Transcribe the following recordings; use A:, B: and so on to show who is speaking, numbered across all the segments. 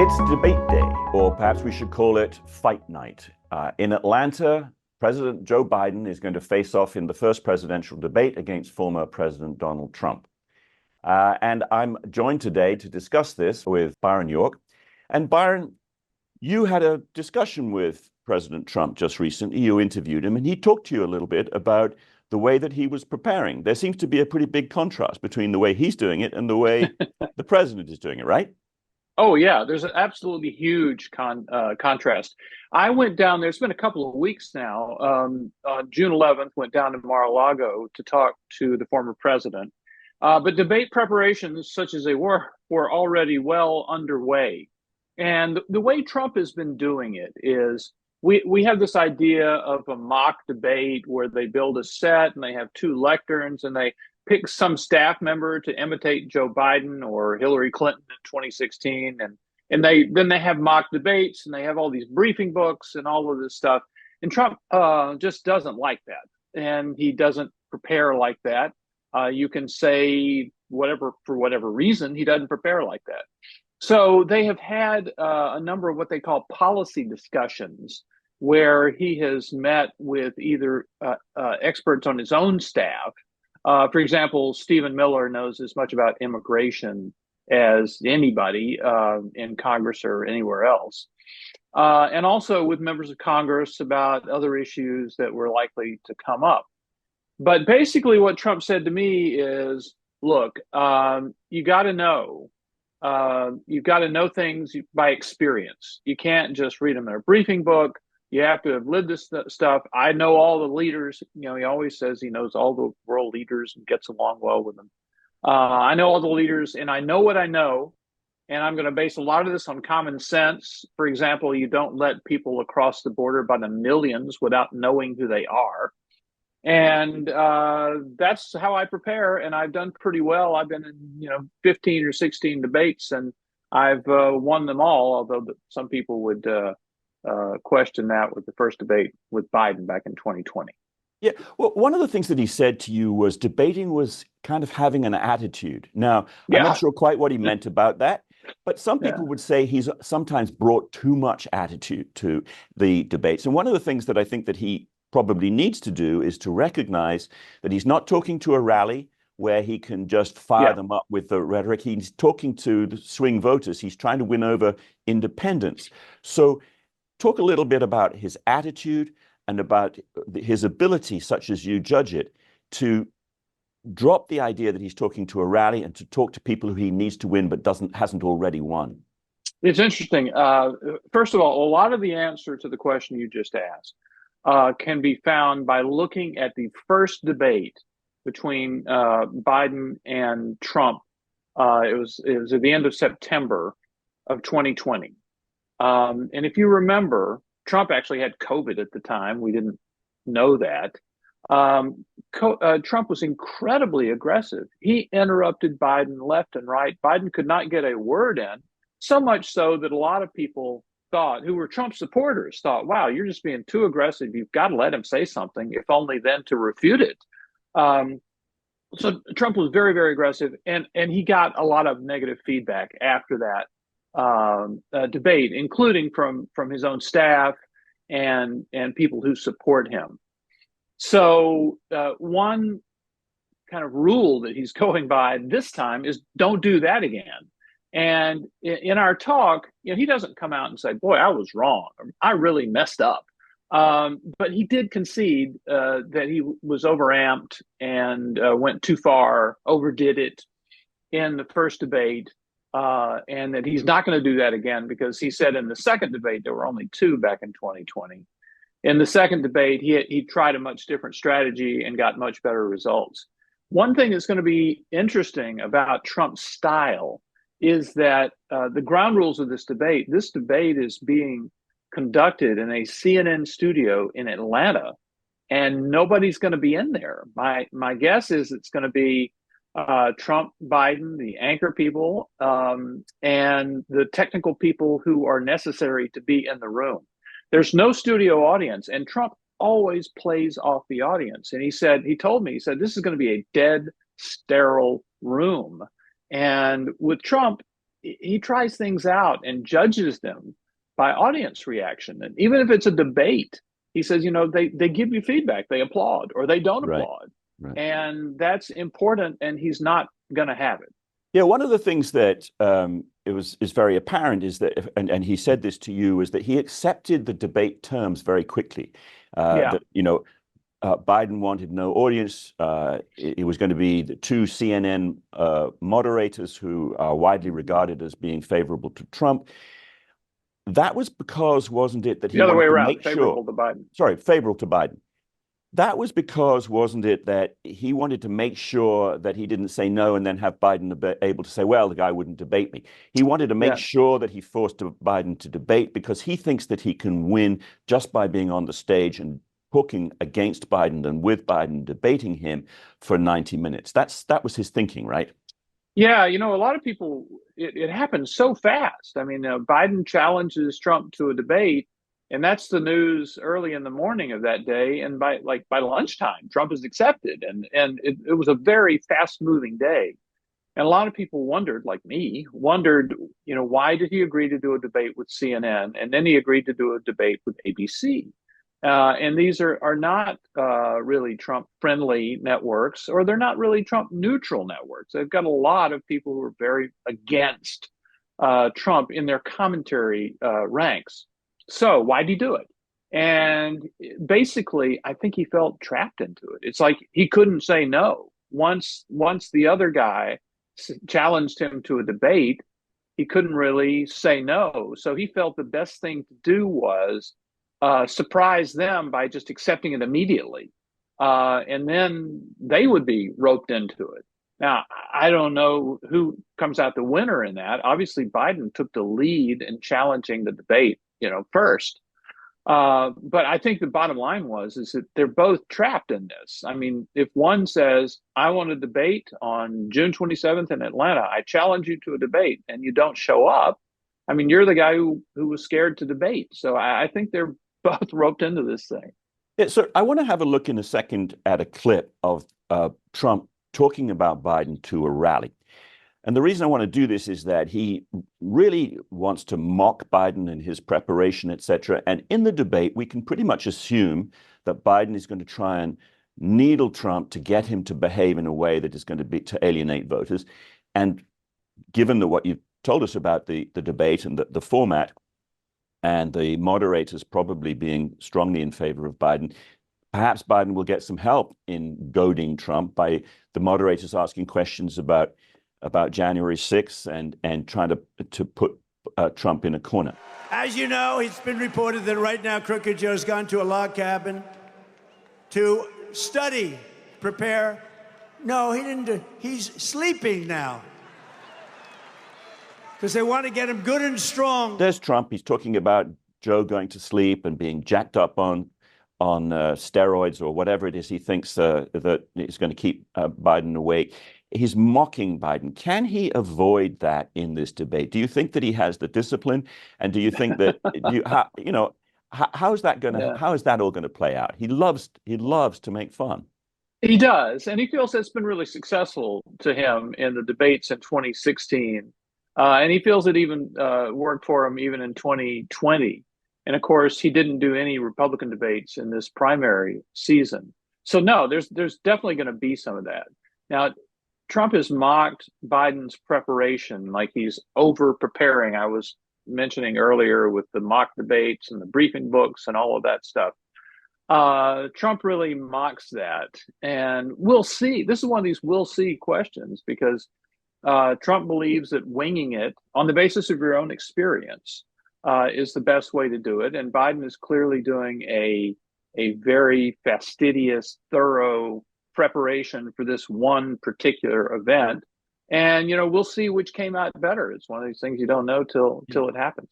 A: It's debate day, or perhaps we should call it fight night. In Atlanta, President Joe Biden is going to face off in the first presidential debate against former President Donald Trump. And I'm joined today to discuss this with Byron York. And Byron, you had a discussion with President Trump just recently. You interviewed him, and he talked to you a little bit about the way that he was preparing. There seems to be a pretty big contrast between the way he's doing it and the way the president is doing it, right?
B: Oh yeah, there's an absolutely huge contrast. I went down there. It's been a couple of weeks now. On June 11th, went down to Mar-a-Lago to talk to the former president. But debate preparations, such as they were already well underway. And the way Trump has been doing it is we have this idea of a mock debate where they build a set and they have two lecterns and they pick some staff member to imitate Joe Biden or Hillary Clinton in 2016, and they have mock debates and they have all these briefing books and all of this stuff. And Trump just doesn't like that, and he doesn't prepare like that. You can say whatever for whatever reason, he doesn't prepare like that. So they have had a number of what they call policy discussions, where he has met with either experts on his own staff. For example, Stephen Miller knows as much about immigration as anybody in Congress or anywhere else. And also with members of Congress about other issues that were likely to come up. But basically what Trump said to me is, look, you got to know. You've got to know things by experience. You can't just read them in a briefing book. You have to have lived this stuff. I know all the leaders. You know, he always says he knows all the world leaders and gets along well with them. I know all the leaders, and I know what I know. And I'm going to base a lot of this on common sense. For example, you don't let people across the border by the millions without knowing who they are. And that's how I prepare. And I've done pretty well. I've been in, 15 or 16 debates, and I've won them all, although some people would question that with the first debate with Biden back in 2020.
A: Yeah, well, one of the things that he said to you was debating was kind of having an attitude. Now, I'm not
B: Yeah,
A: sure quite what he meant about that, but some
B: yeah,
A: people would say he's sometimes brought too much attitude to the debates. And one of the things that I think that he probably needs to do is to recognize that he's not talking to a rally where he can just fire
B: yeah.
A: them up with the rhetoric. He's talking to the swing voters. He's trying to win over independents. So talk a little bit about his attitude and about his ability, such as you judge it, to drop the idea that he's talking to a rally and to talk to people who he needs to win but hasn't already won.
B: It's interesting. First of all, a lot of the answer to the question you just asked can be found by looking at the first debate between Biden and Trump. It was at the end of September of 2020. And if you remember, Trump actually had COVID at the time. We didn't know that. Trump was incredibly aggressive. He interrupted Biden left and right. Biden could not get a word in, so much so that a lot of people thought, who were Trump supporters, thought, wow, you're just being too aggressive. You've got to let him say something, if only then to refute it. So Trump was very, very aggressive, and he got a lot of negative feedback after that debate, including from his own staff and people who support him. So one kind of rule that he's going by this time is don't do that again. And in our talk, he doesn't come out and say, boy, I was wrong. I really messed up. But he did concede that he was overamped and went too far, overdid it in the first debate, and that he's not going to do that again, because he said in the second debate, there were only two back in 2020. In the second debate, he tried a much different strategy and got much better results. One thing that's going to be interesting about Trump's style is that the ground rules of this debate is being conducted in a CNN studio in Atlanta, and nobody's going to be in there. My guess is it's going to be Trump, Biden, the anchor people, and the technical people who are necessary to be in the room. There's no studio audience, and Trump always plays off the audience. And he told me, this is going to be a dead, sterile room. And with Trump, he tries things out and judges them by audience reaction. And even if it's a debate, he says, they give you feedback, they applaud or they don't
A: Right.
B: applaud.
A: Right.
B: And that's important, and he's not going to have it.
A: Yeah, one of the things that is very apparent is that, and he said this to you, is that he accepted the debate terms very quickly.
B: Yeah.
A: That Biden wanted no audience. It was going to be the two CNN moderators who are widely regarded as being favorable to Trump. That was because, wasn't it, that he
B: The other way
A: wanted to
B: around,
A: make
B: favorable
A: sure,
B: to Biden.
A: sorry, favorable to Biden. That was because, wasn't it, that he wanted to make sure that he didn't say no and then have Biden able to say, well, the guy wouldn't debate me. He wanted to make
B: Yeah.
A: sure that he forced Biden to debate because he thinks that he can win just by being on the stage and talking against Biden and with Biden, debating him for 90 minutes. That was his thinking, right?
B: Yeah, a lot of people, it happened so fast. I mean, Biden challenges Trump to a debate, and that's the news early in the morning of that day. And by lunchtime, Trump is accepted, and it was a very fast moving day. And a lot of people wondered, like me, why did he agree to do a debate with CNN, and then he agreed to do a debate with ABC? And these are not really Trump-friendly networks, or they're not really Trump-neutral networks. They've got a lot of people who are very against Trump in their commentary ranks. So why did he do it? And basically, I think he felt trapped into it. It's like he couldn't say no. Once the other guy challenged him to a debate, he couldn't really say no. So he felt the best thing to do was surprise them by just accepting it immediately. And then they would be roped into it. Now, I don't know who comes out the winner in that. Obviously, Biden took the lead in challenging the debate, first. But I think the bottom line is that they're both trapped in this. I mean, if one says, I want to debate on June 27th in Atlanta, I challenge you to a debate, and you don't show up, I mean, you're the guy who was scared to debate. So I think they're both roped into this thing.
A: Yeah, so I want to have a look in a second at a clip of Trump talking about Biden to a rally. And the reason I want to do this is that he really wants to mock Biden and his preparation, et cetera. And in the debate, we can pretty much assume that Biden is going to try and needle Trump to get him to behave in a way that is going to be to alienate voters. And given what you've told us about the debate and the format, and the moderators probably being strongly in favor of Biden, perhaps Biden will get some help in goading Trump by the moderators asking questions about January 6th and trying to put Trump in a corner.
C: As you know, it's been reported that right now Crooked Joe's gone to a log cabin to study, prepare. No, he didn't. He's sleeping now, because they want to get him good and strong.
A: There's Trump. He's talking about Joe going to sleep and being jacked up on steroids or whatever it is he thinks that is going to keep Biden awake. He's mocking Biden. Can he avoid that in this debate? Do you think that he has the discipline? And do you think that how is that going to how is that all going to play out? He loves to make fun.
B: He does, and he feels it's been really successful to him in the debates in 2016. And he feels it even worked for him even in 2020. And of course, he didn't do any Republican debates in this primary season. So no, there's definitely going to be some of that. Now, Trump has mocked Biden's preparation, like he's over preparing. I was mentioning earlier with the mock debates and the briefing books and all of that stuff. Trump really mocks that. And we'll see. This is one of these we'll see questions, because Trump believes that winging it on the basis of your own experience is the best way to do it. And Biden is clearly doing a very fastidious, thorough preparation for this one particular event. And, we'll see which came out better. It's one of these things you don't know till it happens.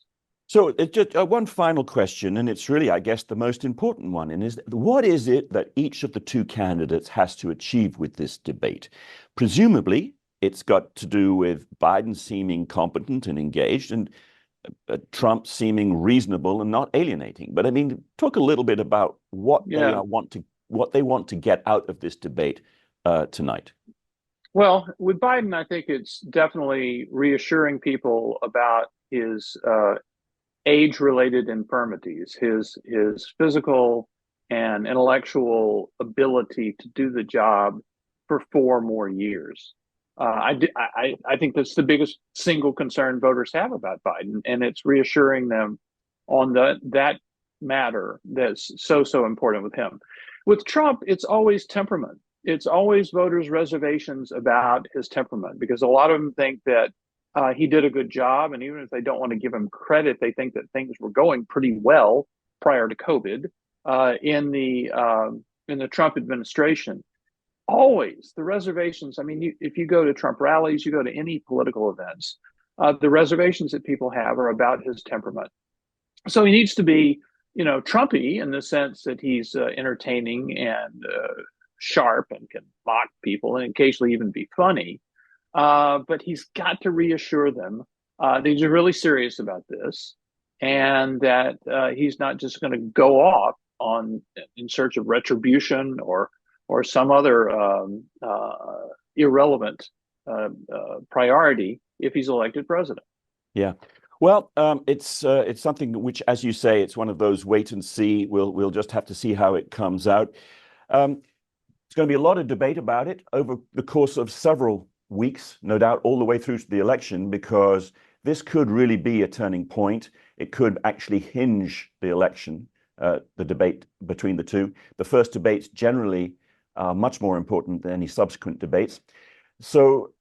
A: So it's just one final question, and it's really, I guess, the most important one. And what is it that each of the two candidates has to achieve with this debate? Presumably, it's got to do with Biden seeming competent and engaged, and Trump seeming reasonable and not alienating. But I mean, talk a little bit about what they want to get out of this debate tonight.
B: Well, with Biden, I think it's definitely reassuring people about his age-related infirmities, his physical and intellectual ability to do the job for 4 more years. I think that's the biggest single concern voters have about Biden, and it's reassuring them on that matter that's so important with him. With Trump, it's always temperament. It's always voters' reservations about his temperament, because a lot of them think that he did a good job, and even if they don't want to give him credit, they think that things were going pretty well prior to COVID in the Trump administration. Always the reservations. I mean, if you go to Trump rallies, you go to any political events, the reservations that people have are about his temperament. So he needs to be, Trumpy in the sense that he's entertaining and sharp and can mock people and occasionally even be funny. But he's got to reassure them that he's really serious about this, and that he's not just going to go off in search of retribution or some other irrelevant priority if he's elected president.
A: Yeah. Well, it's something which, as you say, it's one of those wait and see. We'll just have to see how it comes out. There's going to be a lot of debate about it over the course of several weeks, no doubt, all the way through to the election, because this could really be a turning point. It could actually hinge the election, the debate between the two. The first debates generally are much more important than any subsequent debates. So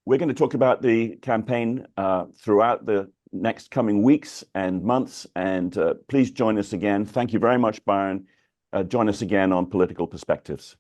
A: we're going to talk about the campaign throughout the next coming weeks and months. And please join us again. Thank you very much, Byron. Join us again on Political Perspectives.